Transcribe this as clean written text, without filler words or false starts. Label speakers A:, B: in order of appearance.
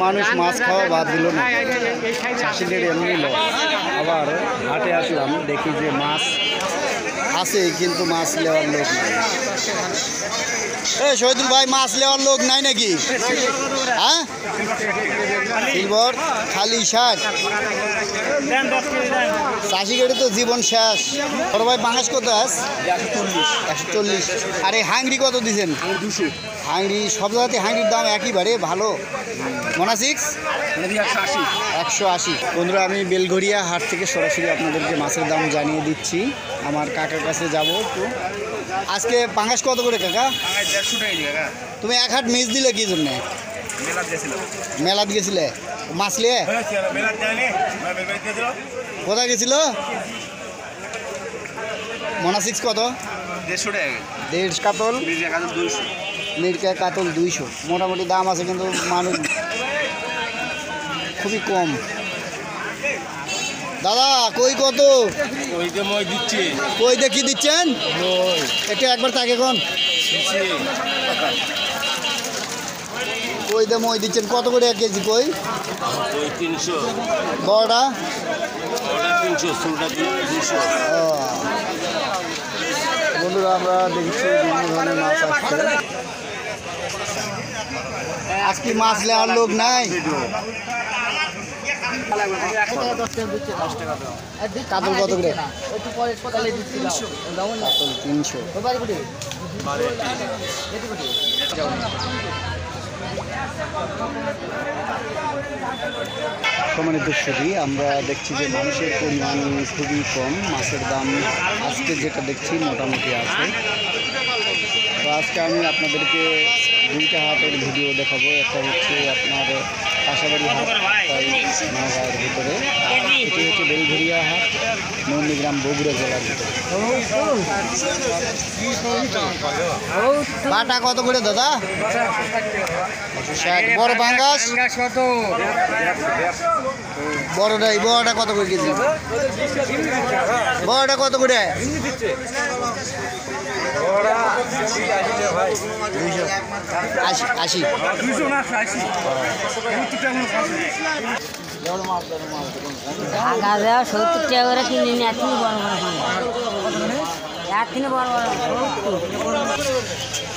A: মানুষ মাছ খাওয়া বাদ দিল না, চাষিদের এমনি লস। আবার হাটে আসলাম, দেখি যে মাছ আছে কিন্তু মাছ নেওয়ার লোক নাই। শহীদুল ভাই, মাছ নেওয়ার লোক নাই নাকি? হ্যাঁ, সিলভার খালি 60 চাষি গাড়ি তো জীবন শেষ। বড় ভাই পাঙাশ কত আছে? 140। আর এই হাংরি কত দিচ্ছেন? 200। হাংরি সব জায়গাতে হাংরির দাম একই বাড়ে, ভালো। মোনাসিক্স 180। বন্ধুরা, আমি বেলঘরিয়া হাট থেকে সরাসরি আপনাদেরকে মাছের দাম জানিয়ে দিচ্ছি। আমার কাকার কাছে যাব একটু। আজকে পাঙাশ কত করে কাকা? 150 টাকা। তুমি এক হাট মিস দিলে কি জন্য? মেলাত গেছিলে মাছ লিয়ে? কোথায় গেছিল? মোনাসিক্স কত? 150 টাকা। 150 কাতল, মিরকা কাতল 200। মোটামুটি দাম আছে কিন্তু মানুষ খুবই কম। দাদা কই কত? কই দেখি দিচ্ছেন একটু একবার তাকে কোন কই দে মই দিচ্ছেন কত করে 1 কেজি? কই 300, বড়টা 300, 200। বন্ধুরা, আমরা দেখছি বিভিন্ন ধরনের মাছ আসছে। আজকে মাছ নেওয়ার লোক নাই। কাতল কত করে? কাতল 300। সম্মানিত সুধী, আমরা দেখছি যে মানুষের পরিমাণ খুবই কম, মাছের দাম আজকে যেটা দেখছি মোটামুটি আছে। তো আজকে আমি আপনাদেরকে 2টা হাটের ভিডিও দেখাবো। একটা হচ্ছে আপনার কাঁসাবাড়ি হাট, নওগাঁয়ের ভিতরে। এটি হচ্ছে বেলঘরিয়া হাট, নন্দীগ্রাম, বগুড়া জেলার ভিতরে। বাটা কত করে দাদা? 60। বড় পাঙ্গাস কত? বড়টা কত করে কেজি? বড়টা কত করে? 280।
B: ঢাকা দেওয়া 70 টাকা করে কিনে নিয়ে এত বড় বড় বড় বড় 70।